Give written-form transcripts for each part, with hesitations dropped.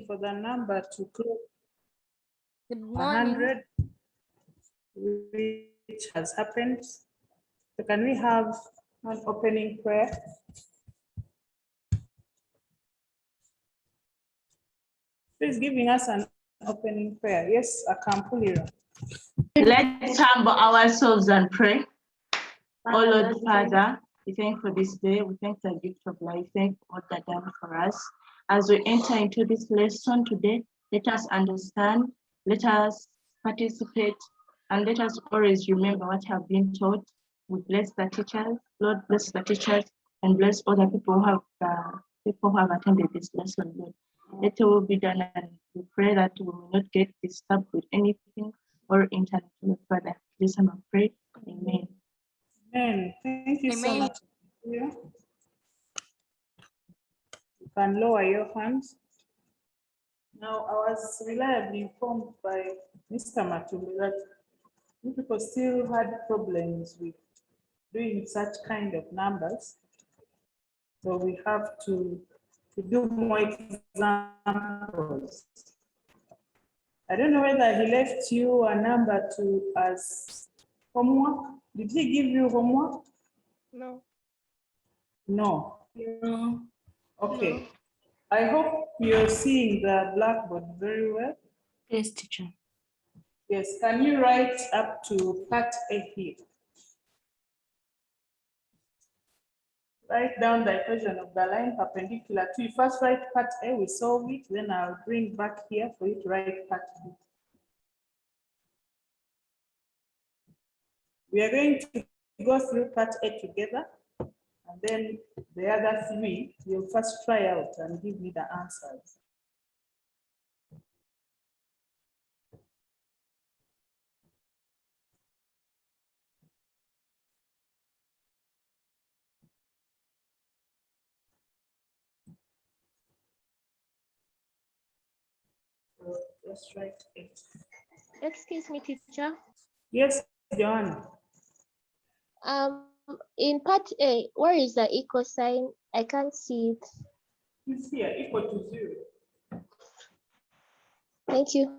for the number to close Good morning. 100, which has happened. So can we have an opening prayer? Please giving us an opening prayer. Yes, Akampulira. Let's humble ourselves and pray. Oh Lord Father, we thank you for this day. We thank the gift of life. Thank you for what you've done for us. As we enter into this lesson today, let us understand, let us participate, and let us always remember what have been taught. We bless the teachers, Lord bless the teachers, and bless all the people who have attended this lesson. Lord. Let it will be done, and we pray that we will not get disturbed with anything or internet. Lord Father, please and pray. Amen. Amen. Thank you so Amen. much. You can lower your hands. Now, I was reliably informed by Mr. Matumi that you people still had problems with doing such kind of numbers. So we have to do more examples. I don't know whether he left you a number to as homework. Did he give you homework? No. No. No. Okay. No. I hope you're seeing the blackboard very well. Yes, teacher. Yes. Can you write up to part A here? Write down the equation of the line perpendicular to. You first write part A, we solve it, then I'll bring back here for you to write part B. We are going to go through part A together, and then the other three, you'll first try out and give me the answers. So let's write it. Excuse me, teacher. Yes, Joanna. In part A, where is the equal sign? I can't see it. It's here, equal to 0. Thank you.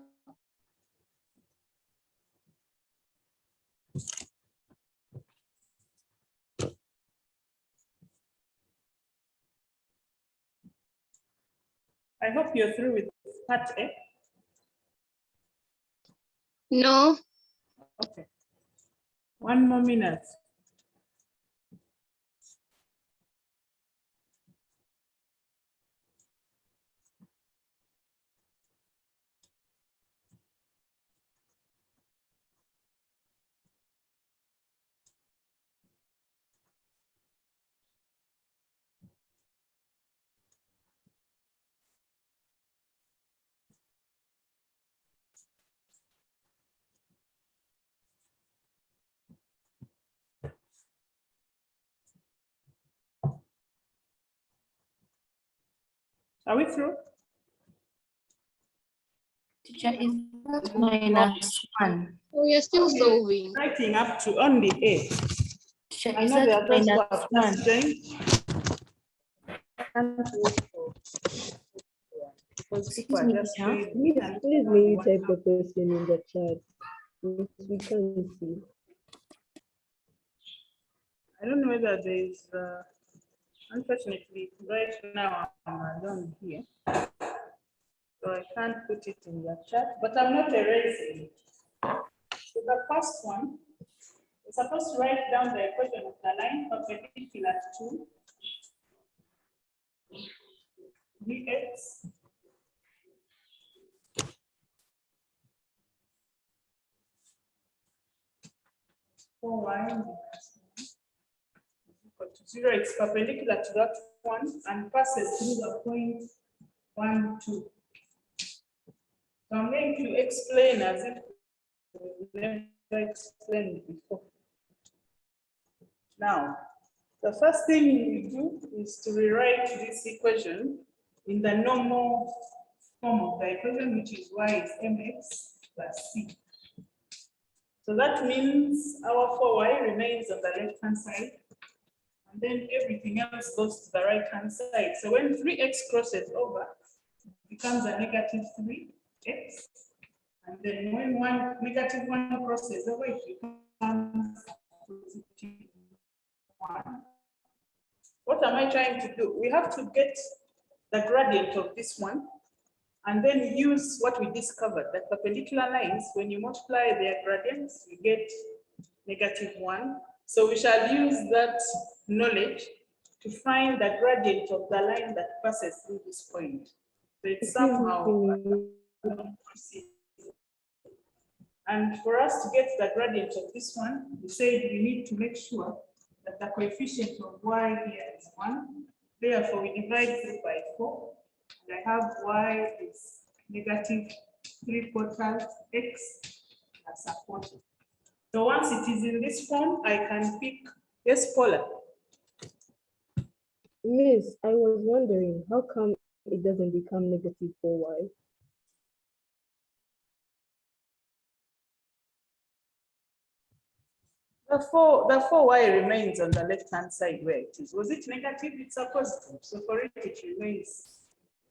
I hope you're through with part A. No. Okay. 1 more minute. Are we through? Teacher is -1. We are still solving. Writing up to only A. Teacher, I is know there that are those who have -1? just joined. Can't wait for- because people are just teacher. doing- Please may you type the question in the chat. We can't see. I don't know whether there's, unfortunately, right now I'm alone here. So I can't put it in the chat, but I'm not erasing it. So the first one, we're supposed to write down the equation of the line perpendicular to Vx for y minus 1 is equal to 0. It's perpendicular to that one and passes through the point 1, 2. So I'm going to explain as if we've never explained before. Now, the first thing we do is to rewrite this equation in the normal form of the equation, which is y is mx plus c. So that means our 4y remains on the left-hand side, and then everything else goes to the right-hand side. So when 3x crosses over, becomes a negative 3x. And then when negative 1 crosses over, it becomes a positive 1. What am I trying to do? We have to get the gradient of this one and then use what we discovered, that perpendicular lines, when you multiply their gradients, you get negative 1. So we shall use that knowledge to find the gradient of the line that passes through this point. So it's somehow. And for us to get the gradient of this one, we said we need to make sure that the coefficient of y here is 1. Therefore, we divide through by 4. And I have y is negative 3/4 x plus a quarter. So once it is in this form, I can pick, yes, Paula. Miss, I was wondering, how come it doesn't become negative 4y? The 4y remains on the left-hand side where it is. Was it negative? It's a positive. So for it, it remains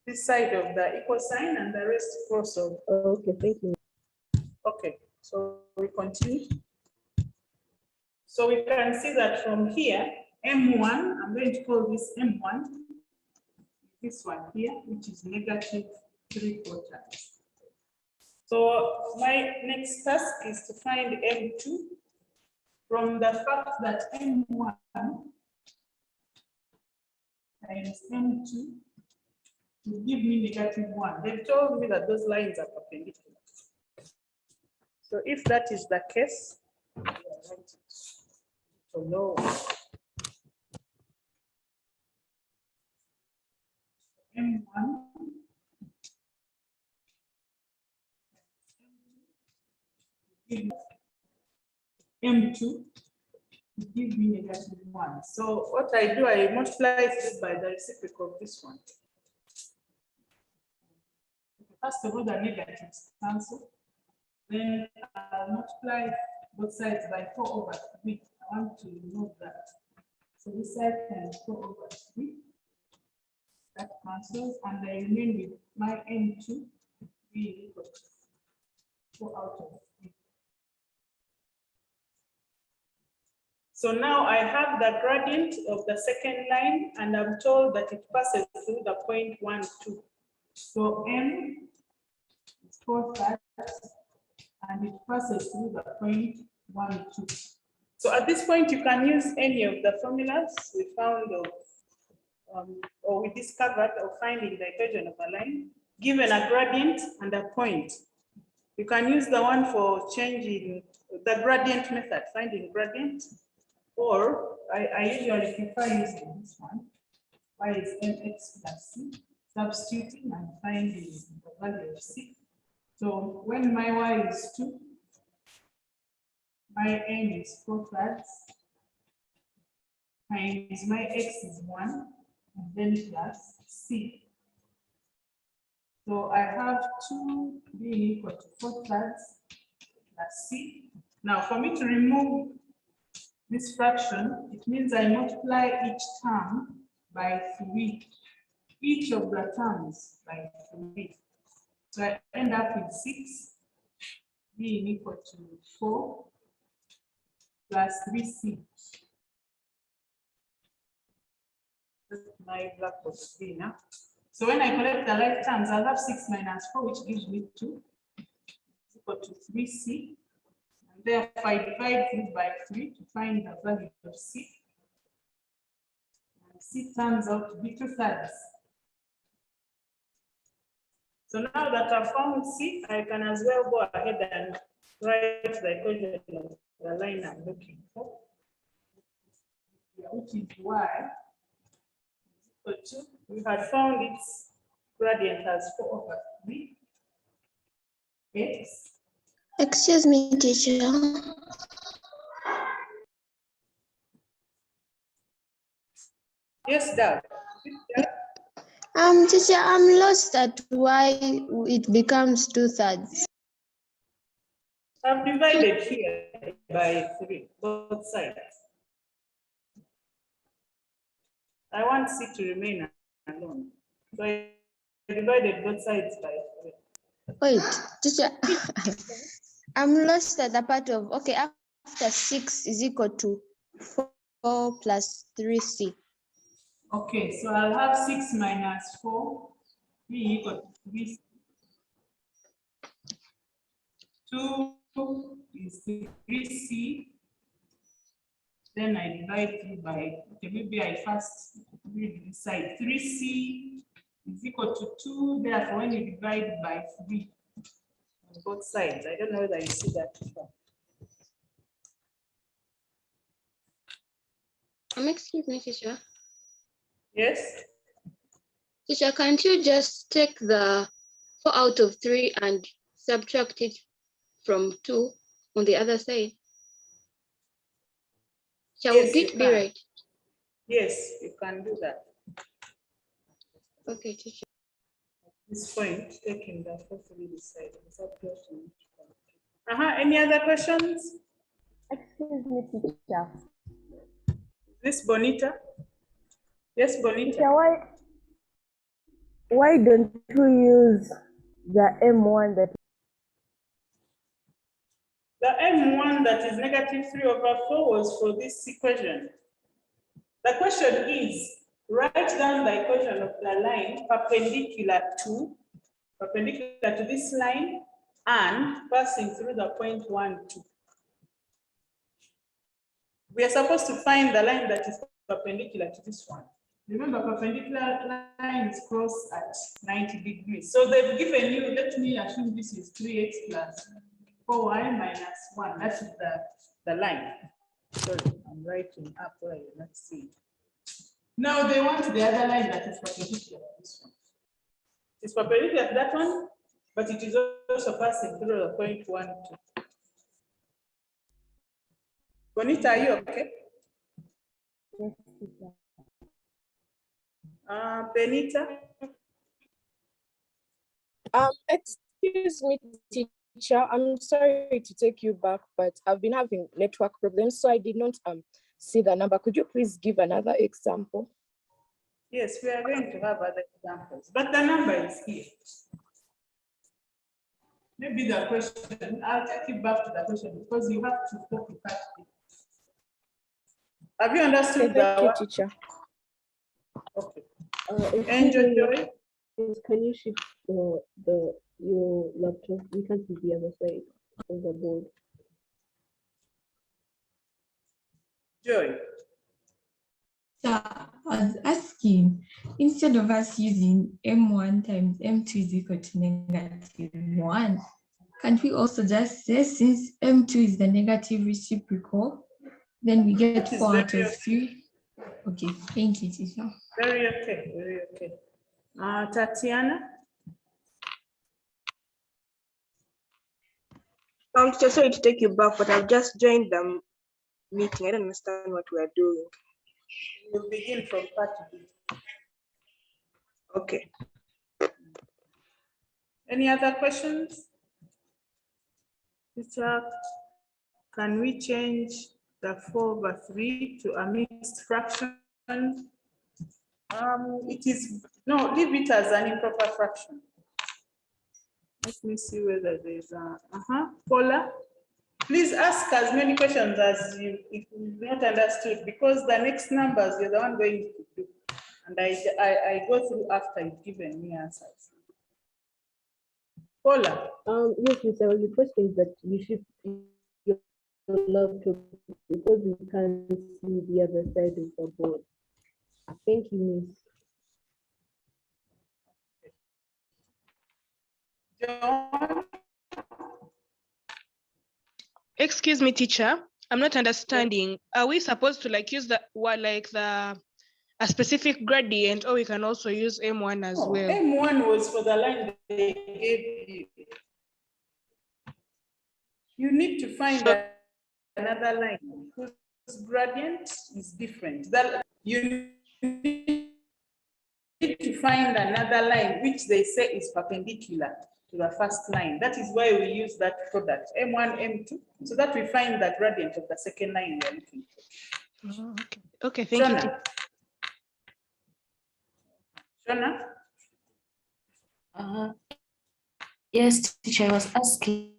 this side of the equal sign and the rest cross over. Okay, thank you. Okay, so we continue. So we can see that from here, M1, I'm going to call this M1, this one here, which is negative 3/4. So my next task is to find M2 from the fact that M1 times M2 will give me negative 1. They've told me that those lines are perpendicular. So if that is the case, so no. M1 M2 give me negative 1. So what I do, I multiply this by the reciprocal of this one. First of all, the negatives cancel. Then I'll multiply both sides by 4/3. I want to remove that. So this side can 4/3. That cancels, and I remain with my M2 being equal to 4/3. So now I have the gradient of the second line, and I'm told that it passes through the point 1, 2. So M is 4/3, and it passes through the point 1, 2. So at this point, you can use any of the formulas we found of, or we discovered of finding the equation of a line, given a gradient and a point. You can use the one for changing the gradient method, finding gradient, or I usually prefer using this one. Y is mx plus c, substituting and finding the value of c. So when my y is 2, my n is 4/3, times my x is 1, and then plus c. So I have 2 being equal to 4/3 plus c. Now for me to remove this fraction, it means I multiply each term by 3. Each of the terms by 3. So I end up with 6 being equal to 4 plus 3c. That's my blackboard screen now. So when I collect the like terms, I'll have 6 minus 4, which gives me 2, is equal to 3c. And therefore, I divide 3 by 3 to find the value of c. And c turns out to be 2/3. So now that I've found c, I can as well go ahead and write the equation of the line I'm looking for, which is y. We had found its gradient as 4/3 x. Excuse me, teacher. Yes, Dad. Teacher, I'm lost at why it becomes 2/3. I've divided here by 3, both sides. I want c to remain alone. So I divided both sides by 3. Wait, teacher, I'm lost at the part of, okay, after 6 is equal to 4 plus 3c. Okay, so I'll have 6 minus 4 be equal to 3. 2 is 3c. Then I divide 3 by, okay, maybe I first read this side. 3c is equal to 2. Therefore, when you divide by 3 on both sides, I don't know whether you see that before. Excuse me, teacher. Yes? Teacher, can't you just take the 4 out of 3 and subtract it from 2 on the other side? Shall Yes, would you it be can. right? Yes, you can do that. Okay, teacher. At this point, taking the hopefully decide. Any other questions? Excuse me, teacher. This Bonita? Yes, Bonita. Teacher, why don't we use the M1 that The M1 that is negative 3 over 4 was for this equation. The question is, write down the equation of the line perpendicular to this line and passing through the point 1, 2. We are supposed to find the line that is perpendicular to this one. Remember, perpendicular lines cross at 90 degrees. So they've given you, let me assume this is 3x plus 4y minus 1. That is the line. Sorry, I'm writing up where you not see. Now they want the other line that is perpendicular to this one. It's perpendicular to that one, but it is also passing through the point 1, 2. Bonita, are you okay? Yes, teacher. Benita? Excuse me, teacher. I'm sorry to take you back, but I've been having network problems, so I did not see the number. Could you please give another example? Yes, we are going to have other examples, but the number is here. Maybe the question, I'll take you back to the question because you have to copy cut it. Have you understood Thank you, that? teacher. Okay. Excuse me, Joy? can you shift your laptop? We can't see the other side of the board. Joy. So I was asking, instead of us using M1 times M2 is equal to negative 1, can't we also just say since M2 is the negative reciprocal, then we get That is 4 out very of 3? Okay, thank you, teacher. Very okay, very okay. Tatiana? Teacher, sorry to take you back, but I've just joined the meeting. I don't understand what we are doing. We'll begin from part B. Okay. Any other questions? Teacher, can we change the 4 over 3 to a mixed fraction? It is, no, leave it as an improper fraction. Let me see whether there's a, Paula, please ask as many questions as if you've not understood, because the next numbers you're the one going to do. And I go through after you've given me answers. Paula. Yes, Miss, I was requesting that you shift your laptop because we can't see the other side of the board. Thank you, Miss. John. Excuse me, teacher. I'm not understanding. Are we supposed to use a specific gradient, or we can also use M1 as well? M1 was for the line they gave you. You need to find another line whose gradient is different. That you need to find another line which they say is perpendicular to the first line. That is why we use that product, M1, M2, so that we find the gradient of the second line we are looking for. Oh, okay. Okay, thank you. Shona. Yes, teacher, I was asking.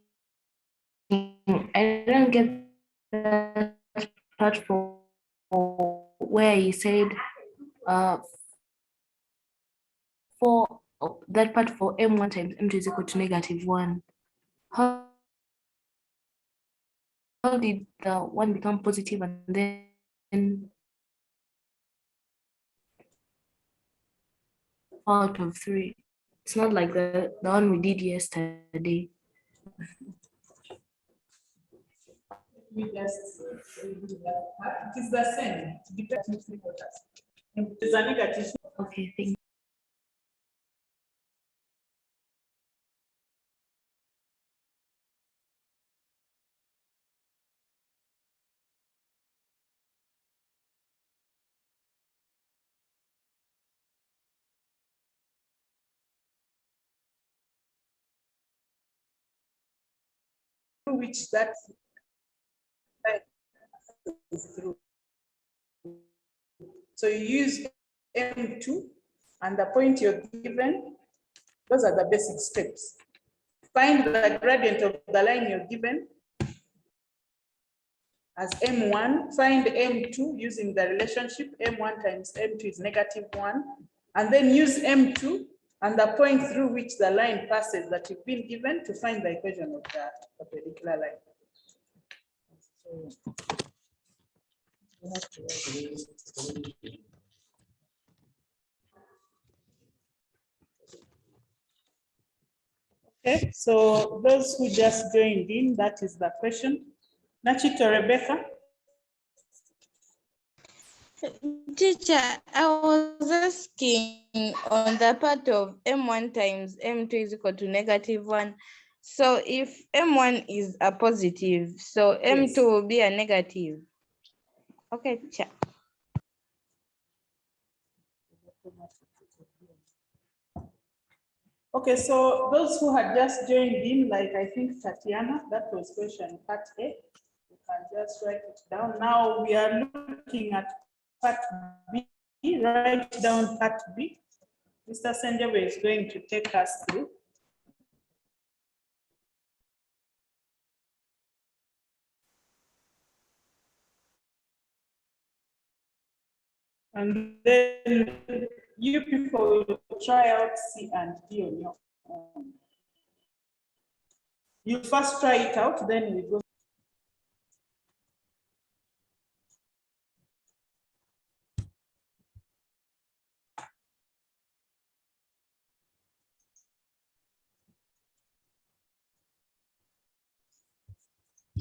I don't get that part for where you said for that part for m1 times m2 is equal to -1. How did the one become positive and then out of 3? It's not like the one we did yesterday. We just do that part. It is the same. It depends on it is a negative. Okay, thank you. Which that is through. So you use M2 and the point you're given, those are the basic steps. Find the gradient of the line you're given as M1, find M2 using the relationship M1 times M2 is -1, and then use M2 and the point through which the line passes that you've been given to find the equation of the perpendicular line. So, you have to write. Okay, so those who just joined in, that is the question. Nachito Rebecca. Teacher, I was asking on the part of M1 times M2 is equal to -1. So if M1 is a positive, so M2 will be a negative. Okay, teacher. Okay, so those who had just joined in, like I think Tatiana, that was question part A. You can just write it down. Now we are looking at part B. Write down part B. Mr. Senjawe is going to take us through. And then you people will try out C and D on your own. You first try it out, then we go.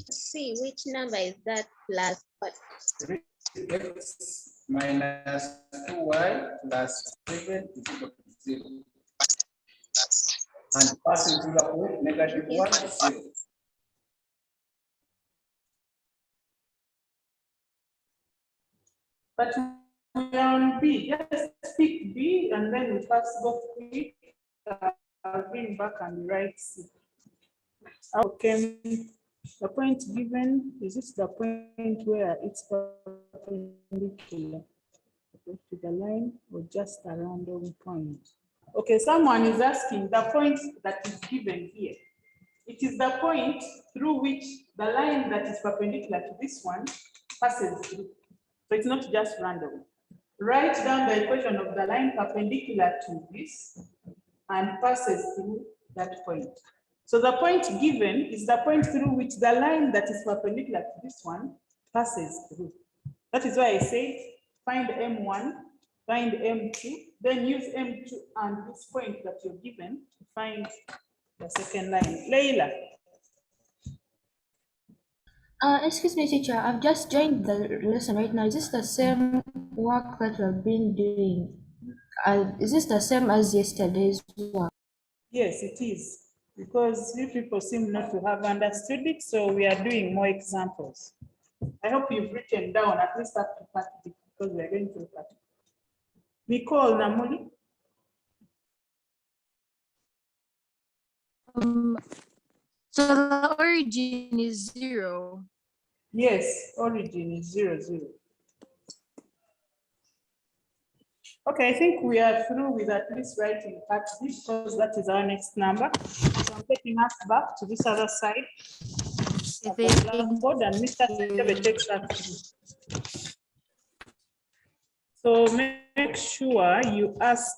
See which number is that plus what? X minus 2y plus 7 is equal to 0. And passing to the point, -1 is 0. But we are on B. Just pick B and then we first go quick. Bring back and write C. Okay. The point given, is this the point where it's perpendicular to the line or just a random point? Okay, someone is asking the point that is given here. It is the point through which the line that is perpendicular to this one passes through. So it's not just random. Write down the equation of the line perpendicular to this and passes through that point. So the point given is the point through which the line that is perpendicular to this one passes through. That is why I say find M1, find M2, then use M2 and this point that you're given to find the second line. Leila. Excuse me, teacher. I've just joined the lesson right now. Is this the same work that we've been doing? Is this the same as yesterday's work? Yes, it is. Because you people seem not to have understood it, so we are doing more examples. I hope you've written down at least up to part B, because we are going through part B. Nicole Namuli. So the origin is 0. Yes, origin is 0, 0. Okay, I think we are through with at least writing part B because that is our next number. So I'm taking us back to this other side of the blackboard and Mr. Sebe takes us through. So make sure you ask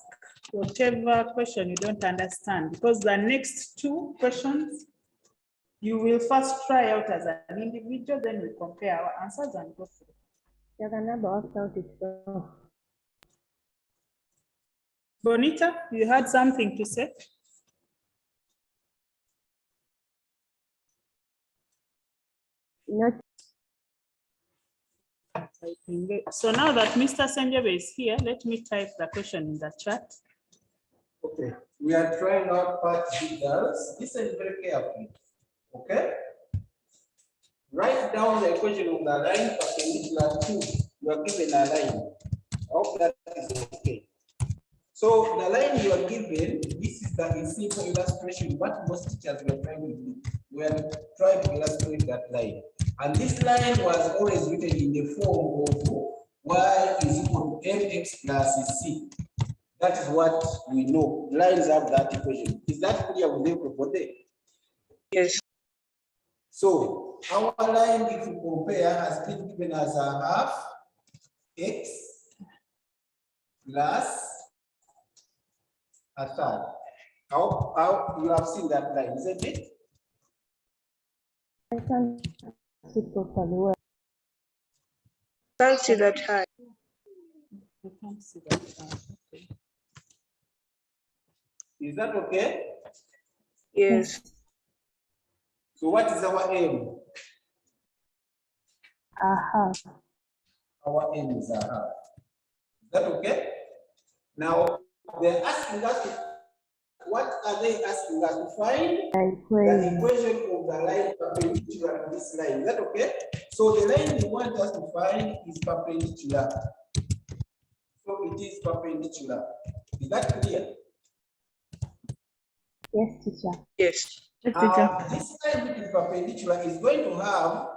whatever question you don't understand because the next two questions you will first try out as an individual, then we compare our answers and go through. Yeah, the number worked out itself. Bonita, you had something to say? Not So now that Mr. Senjebe is here, let me type the question in the chat. Okay, we are trying out part B, girls. Listen very carefully. Okay? Write down the equation of the line perpendicular to. You are given a line. I hope that is okay. So the line you are given, this is the simple illustration. What most teachers were trying to do, we are trying to illustrate that line. And this line was always written in the form of y is equal to mx plus c. That is what we know. Lines have that equation. Is that clear with everybody? Yes. So our line, if we compare, has been given as a half x plus a third. How you have seen that line, isn't it? I can't see properly well. Can't see that high. I can't see that. Okay. Is that okay? Yes. So what is our aim? Our aim is a half. Is that okay? Now they're asking us what are they asking us to find? The equation of the line perpendicular to this line. Is that okay? So the line they want us to find is perpendicular. So it is perpendicular. Is that clear? Yes, teacher. Yes. This line which is perpendicular is going to have,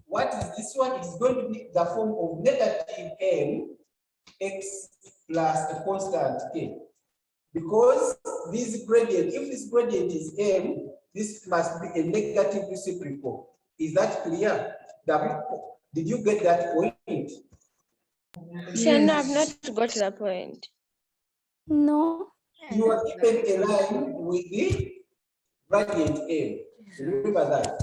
what is this one? It is going to be the form of negative m x plus a constant k. Because this gradient, if this gradient is m, this must be a negative reciprocal. Is that clear? Did you get that point? Sure, no, I've not got to that point. No. You are given a line with the gradient m. Remember that.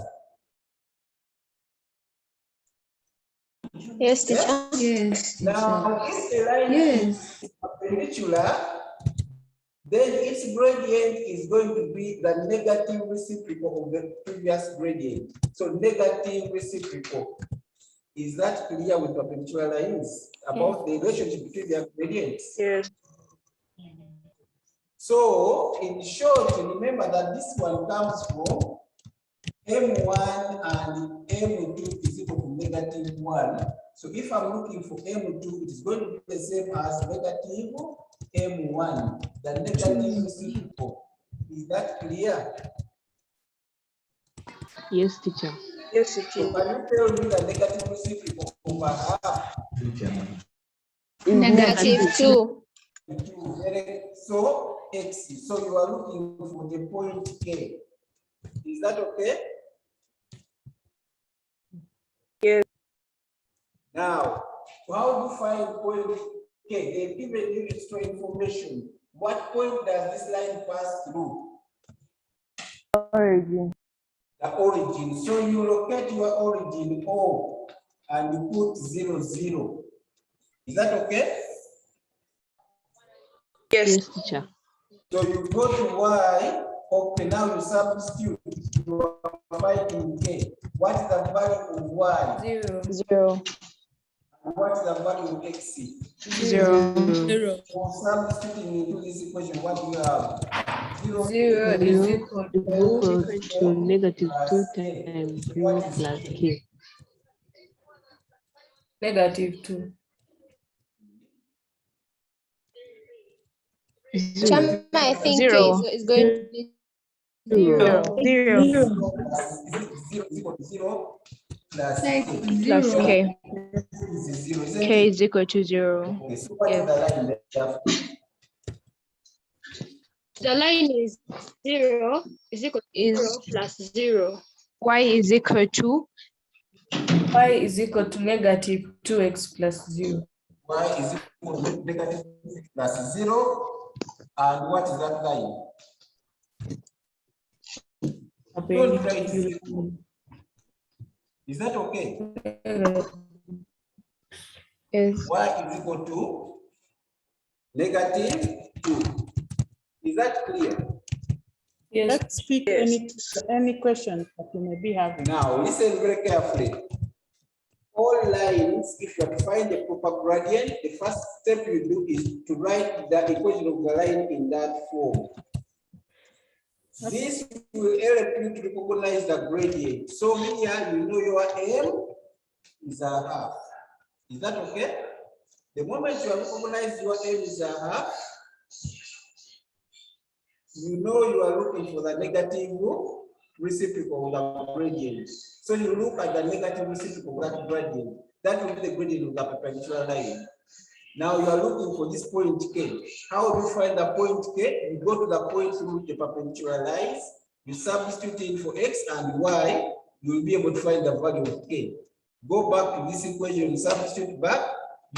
Yes, teacher. Yes. Now, if the line is perpendicular, then its gradient is going to be the negative reciprocal of the previous gradient. So negative reciprocal. Is that clear with perpendicular lines about the relationship between their gradients? Yes. So in short, remember that this one comes from M1 and M2 is equal to negative 1. So if I'm looking for M2, it is going to be the same as negative M1, the negative reciprocal. Is that clear? Yes, teacher. Yes, it So is. can you tell me the negative reciprocal over half? Negative 2. So x. So you are looking for the point K. Is that okay? Yes. Now, how do you find point K? They've given you extra information. What point does this line pass through? Origin. The origin. So you locate your origin O and you put 0, 0. Is that okay? Yes, teacher. So you go to Y. Okay, now you substitute. You are finding K. What is the value of Y? 0. And what is the value of X? 0. For substituting into this equation, what do you have? 0 is equal to negative 2 times B plus K. Negative 2. Chama, I think 0. is going to be 0. 0. 0 is equal to 0. plus Like k. Plus zero. K. Is 0, isn't K it? is equal to 0. Okay, so what is Yes. the line left? The line is 0 is equal to Is 0 plus 0. Y is equal to Y is equal to negative 2x plus 0. Y is equal to negative plus 0. And what is that line? Don't try to see. Is that okay? is Y is equal to negative 2. Is that clear? Yes. Let's pick any question that you may be having. Now, listen very carefully. All lines, if you are to find the proper gradient, the first step you do is to write the equation of the line in that form. This will help you to recognize the gradient. So here, you know your M is a half. Is that okay? The moment you recognize your M is a half, you know you are looking for the negative reciprocal of the gradient. So you look at the negative reciprocal of that gradient. That will be the gradient of the perpendicular line. Now you are looking for this point K. How do you find the point K? You go to the point through the perpendicular lines, you substitute in for X and Y, you will be able to find the value of K. Go back to this equation, substitute back,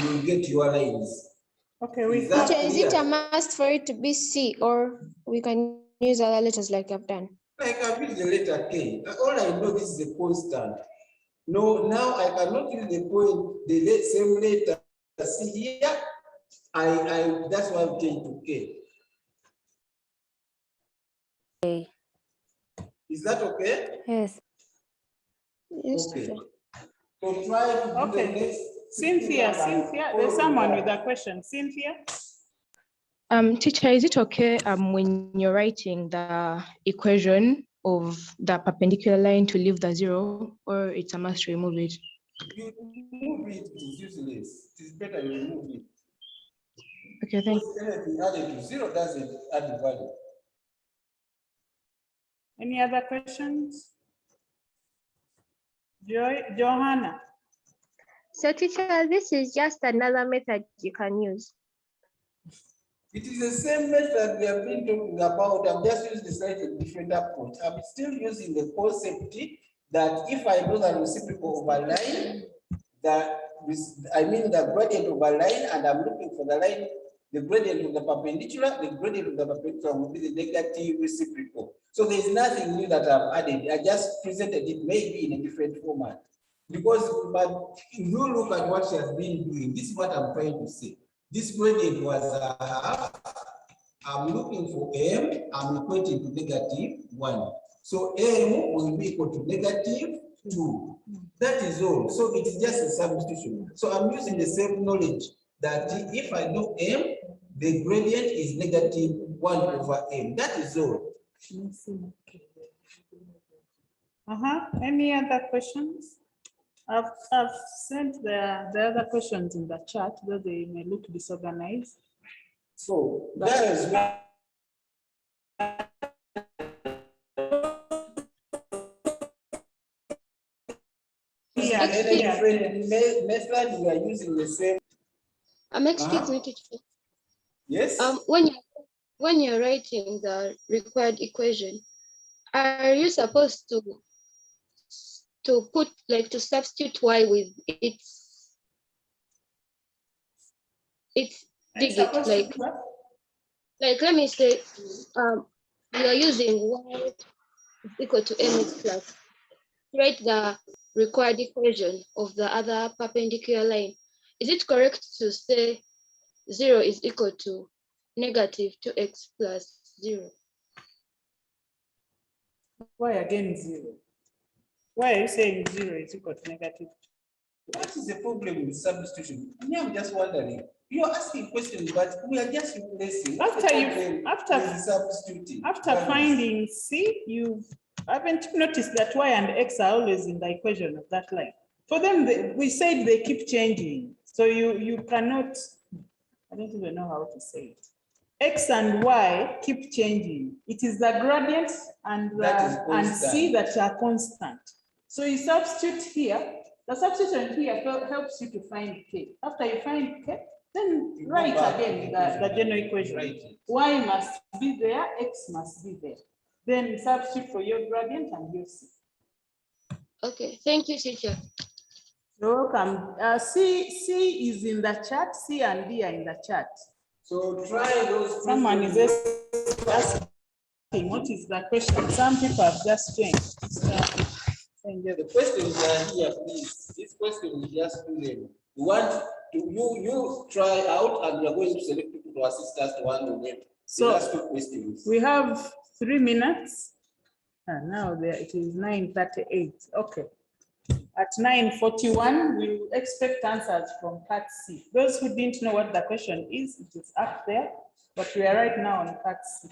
you will get your lines. Okay, we Teacher, is it a must for it to be C, or we can use other letters like I've done? I can use the letter K. All I know this is a constant. No, now I cannot use the point, the same letter C here. That's why I'm changing to K. Okay. Is that okay? Yes. Yes, Okay. teacher. So try to do the Okay. next. Cynthia, there's someone with a question. Cynthia? Teacher, is it okay when you're writing the equation of the perpendicular line to leave the 0, or it's a must to remove it? You remove it, it is useless. It is better you remove it. Okay, thank you. Because anything added to 0 doesn't add value. Any other questions? Johanna? So teacher, this is just another method you can use. It is the same method we have been talking about. I'm just using a slightly different approach. I'm still using the concept that if I do the reciprocal of a line, the gradient of a line, and I'm looking for the line, the gradient of the perpendicular will be the negative reciprocal. So there's nothing new that I've added. I just presented it maybe in a different format. But if you look at what she has been doing, this is what I'm trying to say. This gradient was a half. I'm looking for M, I'm equating to -1. So M will be equal to -2. That is all. So it is just a substitution. So I'm using the same knowledge that if I do M, the gradient is -1 over M. That is all. Any other questions? I've sent the other questions in the chat, though they may look disorganized. So that is why different methods we are using the same. Excuse me, teacher. Yes. When you're writing the required equation, are you supposed to put to substitute Y with its digit, let me say we are using Y is equal to mx plus, write the required equation of the other perpendicular line. Is it correct to say 0 is equal to -2x plus 0? Why again 0? Why are you saying 0 is equal to -2? What is the problem with substitution? I'm just wondering. You are asking questions, but we are just replacing. After finding C, you haven't noticed that Y and X are always in the equation of that line. For them, we said they keep changing. So you cannot, I don't even know how to say it. X and Y keep changing. It is the gradients and C that are constant. So you substitute here. The substitution here helps you to find k. After you find k, then You go write back to again the the general equation. Y must be there, x must be there. Then substitute for your gradient and you see. Okay, thank you, teacher. You're welcome. C is in the chat. C and D are in the chat. So try those. Someone is asking, what is the question? Some people have just changed. The questions are here, please. This question we just do them. You want to you try out, and we are going to select people to assist us to handle them. So just 2 questions. We have 3 minutes. And now there it is 9:38. Okay. At 9:41, we will expect answers from part C. Those who didn't know what the question is, it is up there, but we are right now on part C.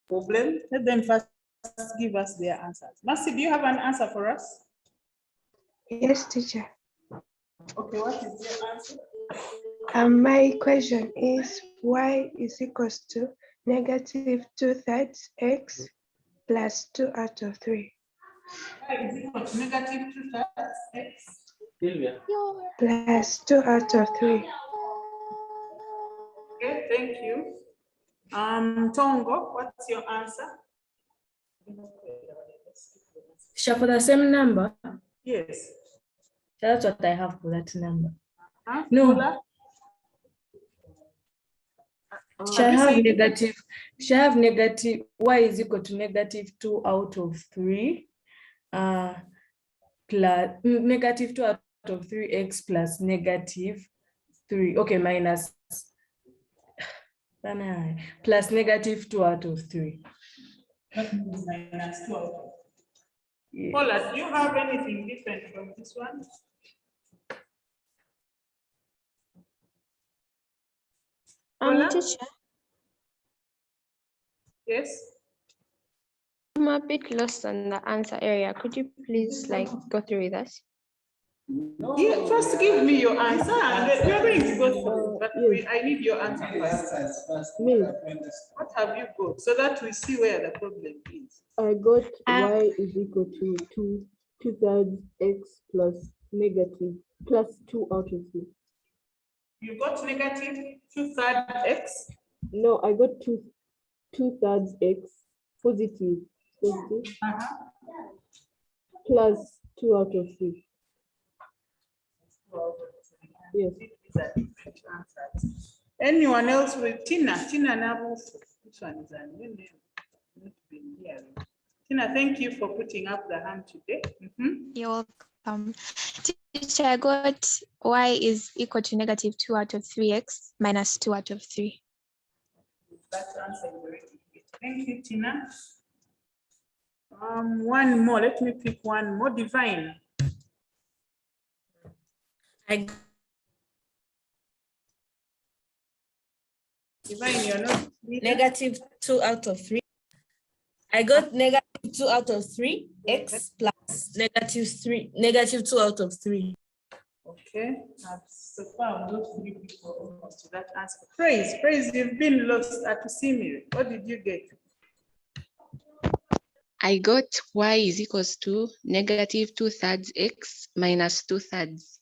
Problem, let them first give us their answers. Mercy, do you have an answer for us? Yes, teacher. Okay, what is your answer? My question is y is equals to -2/3 x plus 2 out of 3. Y is equal to -2/3 x plus 2 out of 3. Okay, thank you. Tongo, what's your answer? For the same number? Yes. That's what I have for that number. Huh? No. Paula? Shall I have negative y is equal to -2 out of 3 plus -2 out of 3x plus -3. Okay, minus plus -2 out of 3. That means -2 out of 3. Paula, do you have anything different from this one? Paula? Teacher, Yes. I'm a bit lost on the answer area. Could you please like go through with us? Yeah, first give me your answer and then we are going to go through, but I need your answer first. What have you got so that we see where the problem is? I got y is equal to 2/3 x plus negative plus 2 out of 3. You got negative 2/3 x? No, I got 2/3 x positive plus 2 out of 3. Yes. Anyone else with Tina? Tina Nabu. Which one is that? Tina, thank you for putting up the hand today. You're welcome. Teacher, I got y is equal to negative 2 out of 3x minus 2 out of 3. That answer is already good. Thank you, Tina. One more. Let me pick one more. Divine. Divine, you're not negative 2 out of 3. I got negative 2 out of 3 x plus negative 2 out of 3. Okay, so far I've got 3 people almost to that answer. Praise, you've been lost at Simi. What did you get? I got y is equals to negative 2/3 x minus 2/3.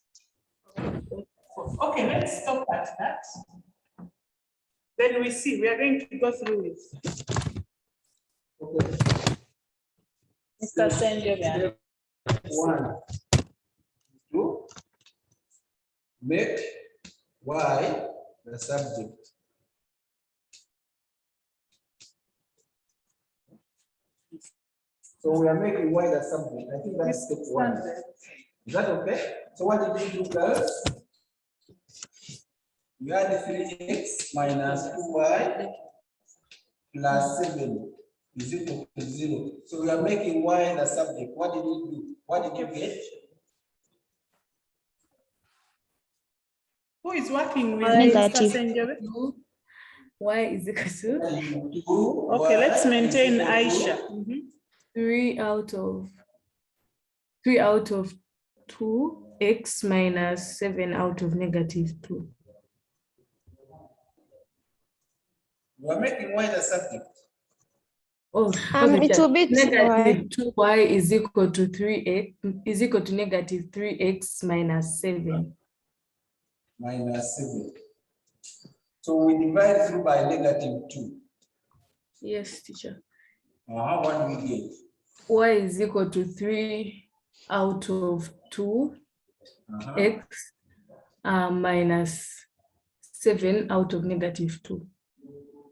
Okay, let's stop at that. Then we see, we are going to go through it. Okay. Mr. Senjebe. 1 to make y the subject. So we are making y the subject. I think that's step 1. Is that okay? So what did you do, girls? You had 3x minus 2y plus 7 is equal to 0. So we are making y the subject. What did you do? What did you get? Who is working with Negative. Mr. Senjebe? Y is equal to Okay, let's maintain Aisha. 3 out of 2 x minus 7 out of negative 2. We are making y the subject. Oh, It's a bit negative 2y is equal to 3x is equal to negative 3x minus 7. Minus 7. So we divide through by negative 2. Yes, teacher. What do we get? Y is equal to 3 out of 2 x minus 7 out of negative 2.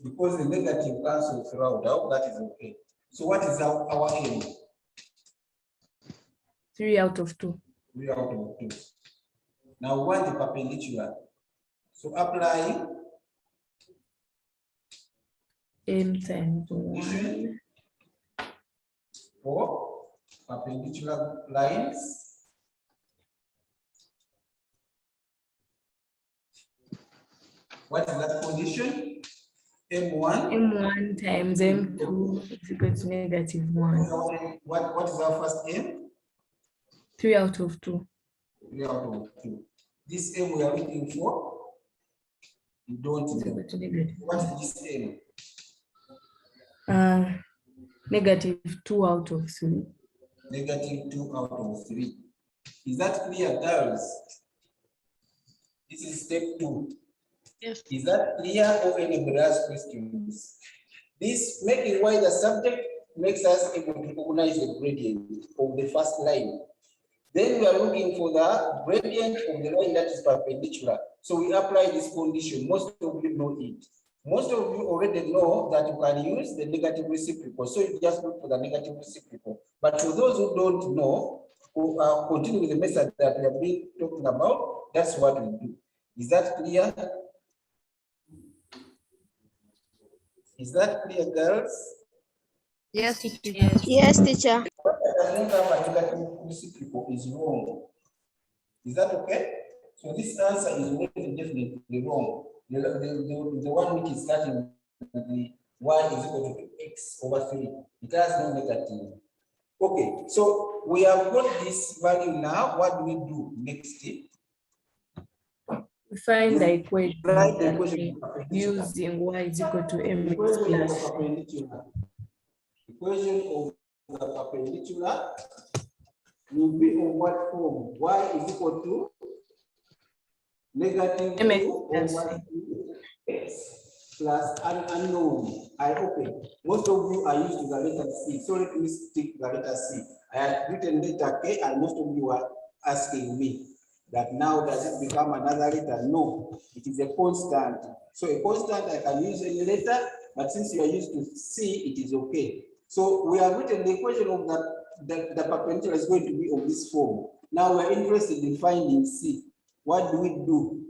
Because the negative cancels throughout, I hope that is okay. So what is our aim? 3 out of 2. 3 out of 2. Now we want the perpendicular. So apply M times 1 for perpendicular lines. What is that condition? M1 times M2 is equal to negative 1. What is our first M? 3 out of 2. 3 out of 2. This M we are looking for, you don't know. What is this M? Negative 2 out of 3. Negative 2 out of 3. Is that clear, girls? This is step 2. Yes. Is that clear or anybody has questions? This making y the subject makes us able to recognize the gradient of the first line. Then we are looking for the gradient of the line that is perpendicular. So we apply this condition. Most of you know it. Most of you already know that you can use the negative reciprocal. So you just look for the negative reciprocal. But for those who don't know, who are continuing with the method that we have been talking about, that's what we do. Is that clear? Is that clear, girls? Yes, teacher. Yes, teacher. does not have a negative reciprocal is wrong. Is that okay? So this answer is definitely wrong. The one which is starting with the y is equal to x over 3. It has no negative. Okay, so we have got this value now. What do we do next? We find the equation Write the equation using y is equal to mx equation of the plus. perpendicular. Equation of the perpendicular will be on what form? Y is equal to negative mx 2 over x plus an unknown. I open. Most of you are used to the letter C. So let me stick the letter C. I had written letter K, and most of you are asking me that now does it become another letter? No, it is a constant. So a constant, I can use any letter, but since you are used to C, it is okay. So we have written the equation of the perpendicular is going to be of this form. Now we're interested in finding C. What do we do?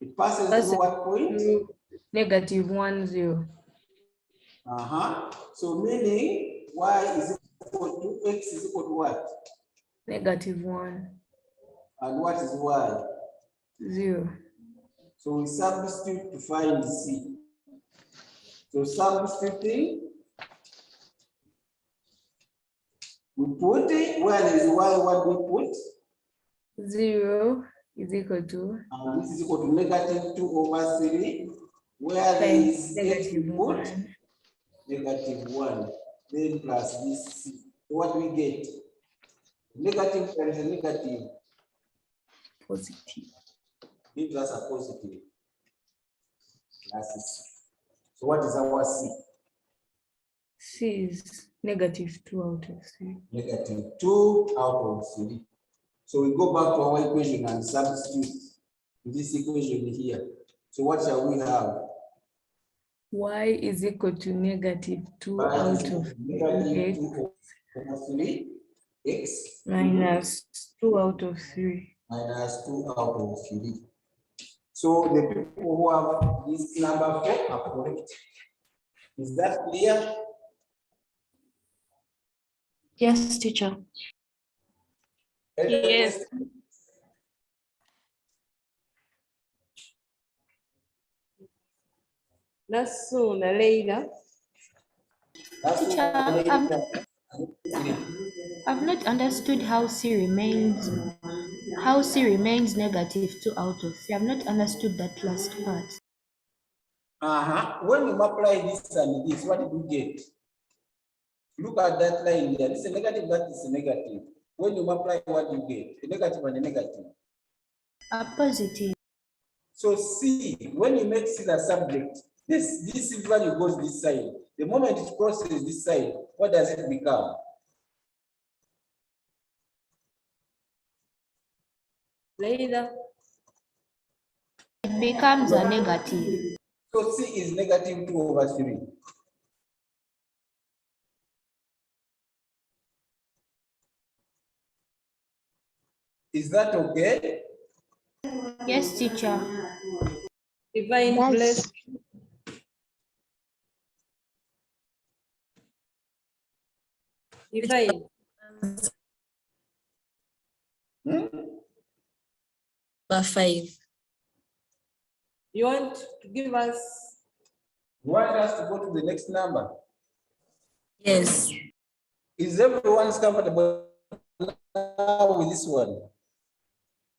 It passes through what point? Negative 1, 0. So meaning y is equal to x is equal to what? Negative 1. And what is y? 0. So we substitute to find C. So substituting, we put it where there is y, what we put? 0 is equal to. And this is equal to negative 2 over 3. Where there is x, we put negative 1. Then plus this C. So what do we get? Negative times a negative. Positive. Gives us a positive. That's C. So what is our C? C is negative 2 out of 3. Negative 2 out of 3. So we go back to our equation and substitute this equation here. So what shall we have? Y is equal to negative 2 Y out of 3 x minus 2 out of 3. Minus 2 out of 3. So the people who have this number 4 are correct. Is that clear? Yes, teacher. Yes. That's soon, Leila. Teacher, I've not understood how C remains negative 2 out of 3. I've not understood that last part. When you multiply this and this, what did you get? Look at that line there. This is a negative, that is a negative. When you multiply, what do you get? A negative and a negative. A positive. So C, when you make C the subject, this value goes this side. The moment it crosses this side, what does it become? Leila. It becomes a negative. So C is negative 2 over 3. Is that okay? Yes, teacher. Divine bless. Divine. Number 5. You want to give us? You want us to go to the next number? Yes. Is everyone comfortable now with this one?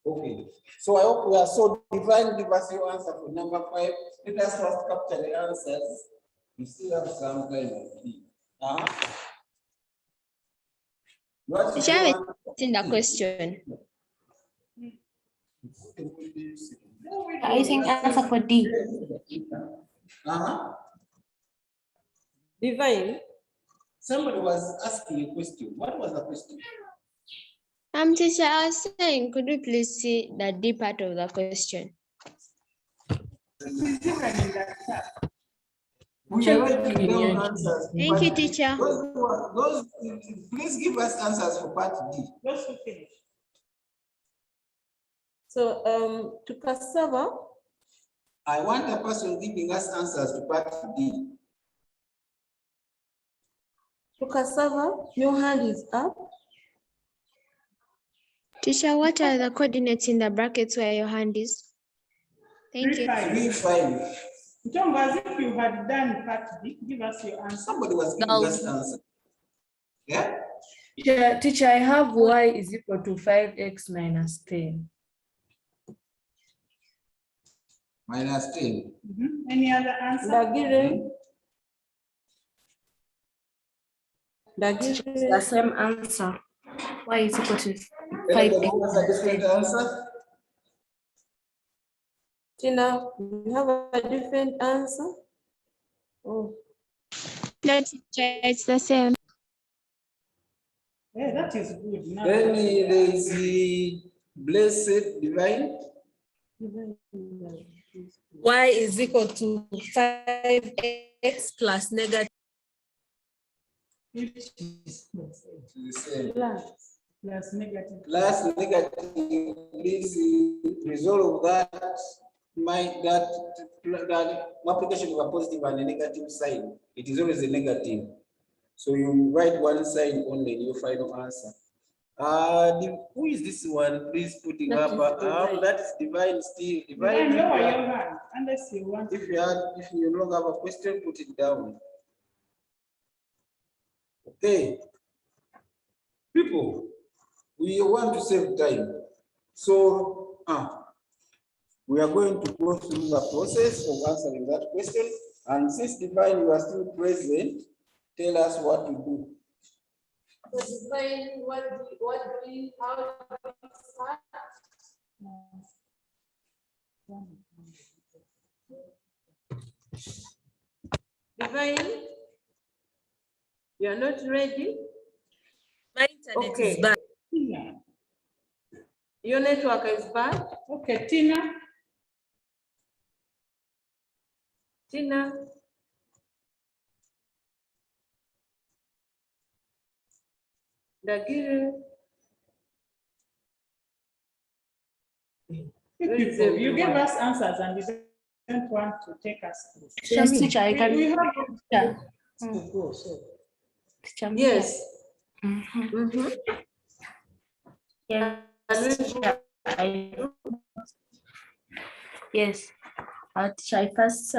Okay. So I hope we are so divine. Give us your answer for number 5. Let us first capture the answers. We still have some kind of key. Teacher, I'm in the question. I think answer for D. Divine. Somebody was asking a question. What was the question? Teacher, I was saying, could you please see the D part of the question? We are writing down answers. Thank you, teacher. Please give us answers for part D. Just to finish. So to cassava. I want a person giving us answers to part D. Cassava, your hand is up. Teacher, what are the coordinates in the brackets where your hand is? Thank you. 3, 5. John, as if you had done part B, give us your answer. Somebody was giving us answer. Yeah? Teacher, I have y is equal to 5x minus 10. Minus 10. Any other answer? The same answer. Y is equal to 5x. Anybody has a different answer? Tina, you have a different answer? Oh. No, teacher, it's the same. Yeah, that is good. Now, Then there is the blessed divine. Y is equal to 5x plus negative. Plus negative. Plus negative, please resolve that. That multiplication of a positive and a negative sign. It is always a negative. So you write one sign only in your final answer. Who is this one? Please put it up. That is divine still. Divine. Lower your hand unless you want. If you no longer have a question, put it down. Okay. People, we want to save time. So we are going to go through the process of answering that question. And since divine, you are still present, tell us what to do. So define what how do we start? Divine, you are not ready? My internet is bad. Your network is bad? Okay, Tina. Tina. Dagiru. You gave us answers and you don't want to take us through. Yes, teacher, I can. We have Yeah. to go, so. Yes. Yes, teacher, yes. Teacher, I first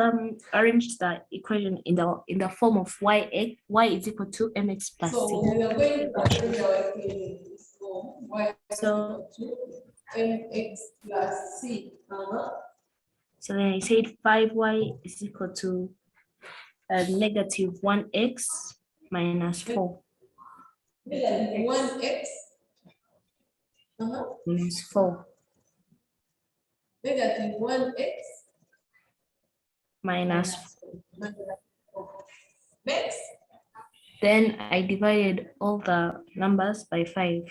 arranged the equation in the form of y is equal to mx plus c. So we are going to arrange our equation in this form. Y is equal to mx plus c. So then I said 5y is equal to negative 1x minus 4. Negative 1x. Minus 4. Negative 1x. Minus 4. Next. Then I divided all the numbers by 5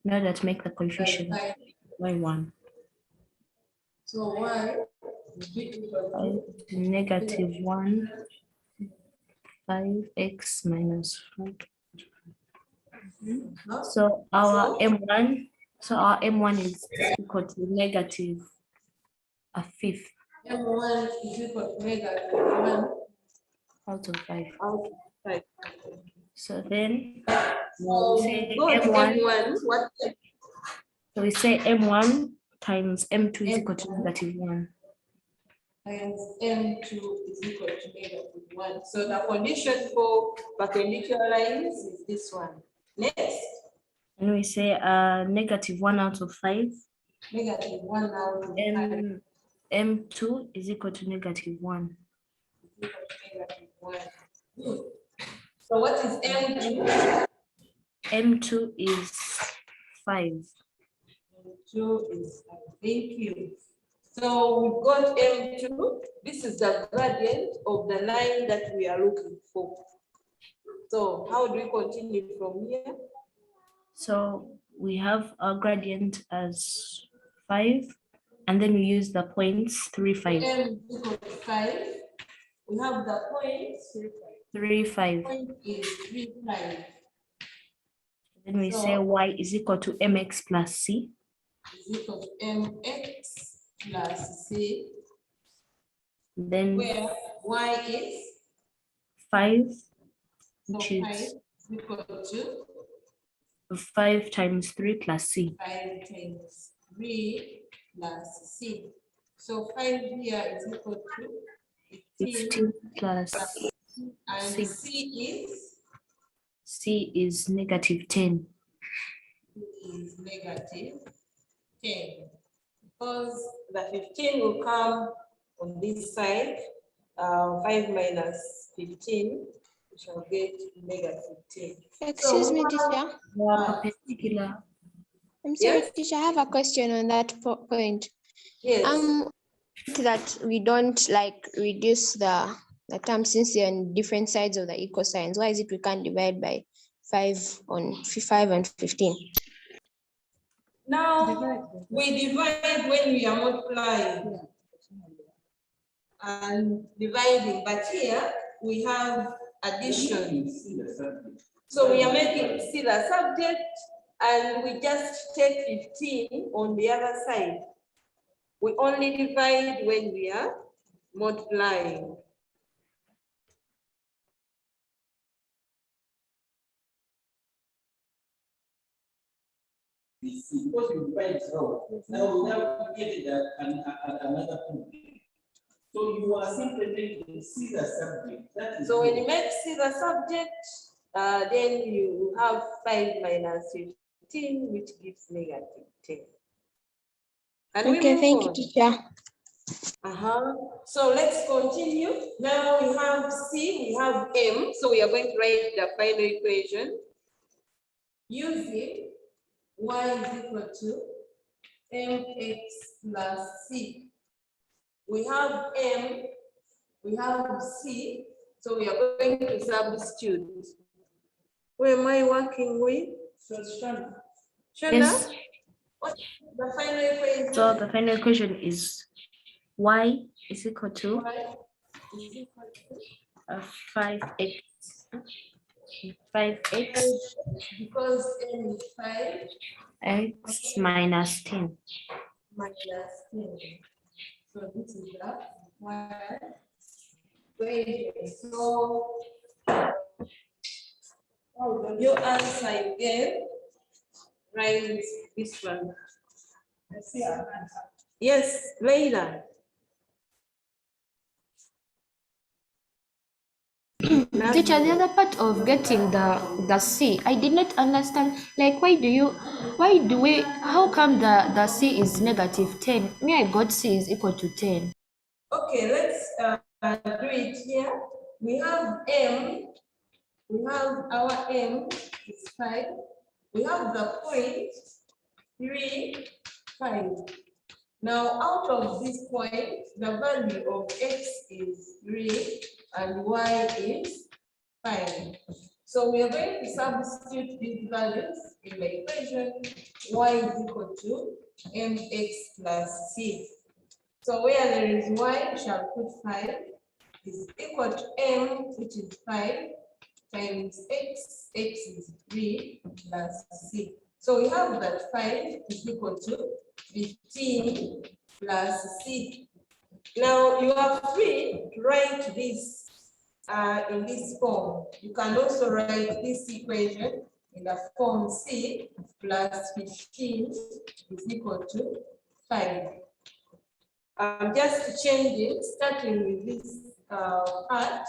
in order to make the coefficient y1. So y negative 1, 5x minus 4. So our M1 is equal to negative a fifth. M1 is equal to negative 1 out of 5. Out of 5. So then So say go to M1. What? So we say M1 times M2 is equal to negative 1. Times M2 is equal to negative 1. So the condition for perpendicular lines is this one. Next. And we say negative 1 out of 5. Negative 1 out of 5. M2 is equal to negative 1. Negative 1. So what is M2? M2 is 5. M2 is 5. Thank you. So we've got M2. This is the gradient of the line that we are looking for. So how do we continue from here? So we have our gradient as 5, and then we use the points 3, 5. M equal to 5. We have the points 3, 5. Point is 3, 5. Then we say y is equal to mx plus c. Is equal to mx plus c. Then where y is 5, so which is 5 equal to 5 times 3 plus C. 5 times 3 plus C. So 5 here is equal to 15 plus and 6. C is negative 10. is negative 10. Because the 15 will come on this side, 5 minus 15, we shall get negative 10. Excuse me, teacher. Perpendicular. I'm sorry, Yes? teacher, I have a question on that point. Yes. That we don't like reduce the term since they're on different sides of the equal signs. Why is it we can't divide by 5 and 15? Now we divide when we are multiplying and dividing, but here we have addition. So we are making C the subject and we just take 15 on the other side. We only divide when we are multiplying. Because you divide it wrong. Now we have created another proof. So you are simply making C the subject. That is so when you make C the subject, then you have 5 minus 15, which gives negative 10. Okay, thank you, teacher. So let's continue. Now we have C, we have M. So we are going to write the final equation using y is equal to mx plus c. We have M, we have C, so we are going to substitute. Where am I working with? So Shona. Shona? Yes. What's the final equation? So the final equation is y is equal to 5x. 5x because M is 5 x minus 10. minus 10. So this is the one equation. So your answer again, write this one. Yes, later. Teacher, the other part of getting the C, I did not understand. Like, how come the C is negative 10? Me, I got C is equal to 10. Okay, let's do it here. We have M. We have our M is 5. We have the point 3, 5. Now, out of this point, the value of x is 3 and y is 5. So we are going to substitute these values in the equation. Y is equal to mx plus c. So where there is y, we shall put 5 is equal to m, which is 5 times x. X is 3 plus c. So we have that 5 is equal to 15 plus c. Now you are free to write this in this form. You can also write this equation in the form c plus 15 is equal to 5. I'm just changing, starting with this part.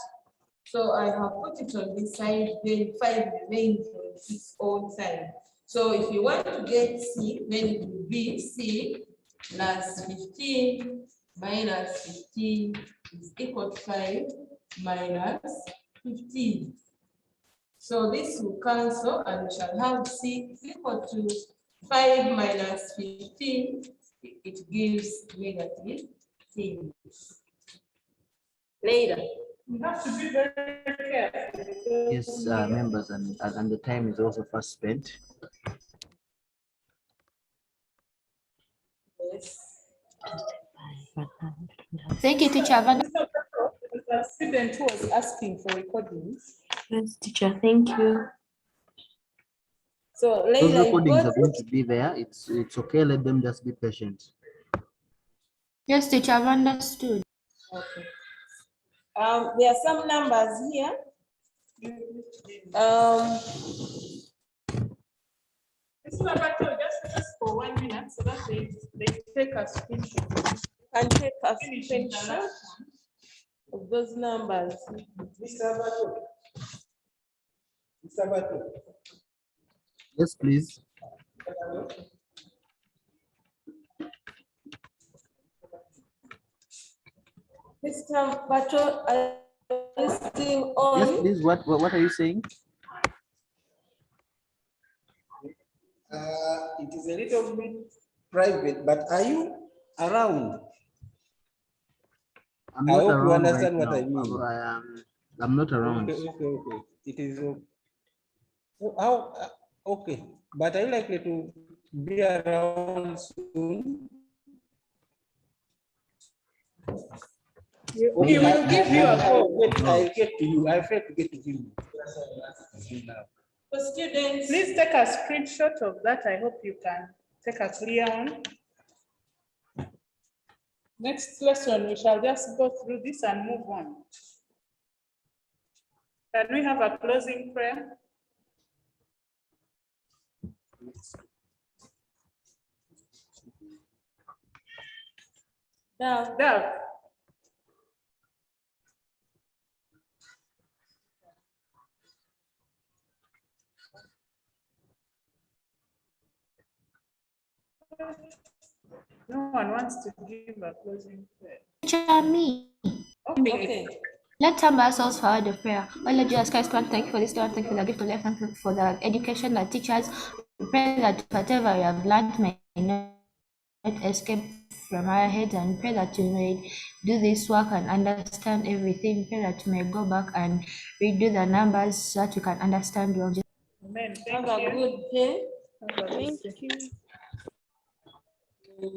So I have put it on this side, then 5 remains on its own side. So if you want to get C, then it will be C plus 15 minus 15 is equal to 5 minus 15. So this will cancel and we shall have C is equal to 5 minus 15. It gives negative 10. Later. You have to be very careful. Yes, members, and the time is also fast spent. Yes. Thank you, teacher. The student who was asking for recordings. Yes, teacher, thank you. So Those later recordings are going to be there. It's okay. Let them just be patient. Yes, teacher, I've understood. Okay. There are some numbers here. It's not about just for 1 minute so that they take a screenshot. Can take a Finish in the screenshot last one. of those numbers. Mr. Bato. Mr. Bato. Yes, please. Mr. Bato, are you still on? Yes, please. What are you saying? It is a little bit private, but are you around? I'm I not hope you around right understand what now. I mean. I'm not around. Okay. It is okay. So how? Okay, but are you likely to be around soon? He will give you a call. I get to you. I failed to get to him. So students, please take a screenshot of that. I hope you can take a clear one. Next lesson, we shall just go through this and move on. Can we have a closing prayer? Dove. No one wants to give a closing prayer. Teacher, me. Okay. Let's humble ourselves for the prayer. Oh Lord Jesus Christ, God, thank you for this day. Thank you for the gift of life. Thank you for the education that teachers. We pray that whatever we have learned may not escape from our heads, and pray that you may do this work and understand everything. Pray that you may go back and redo the numbers so that we can understand well. Amen. Have a good day. Have a good day. you.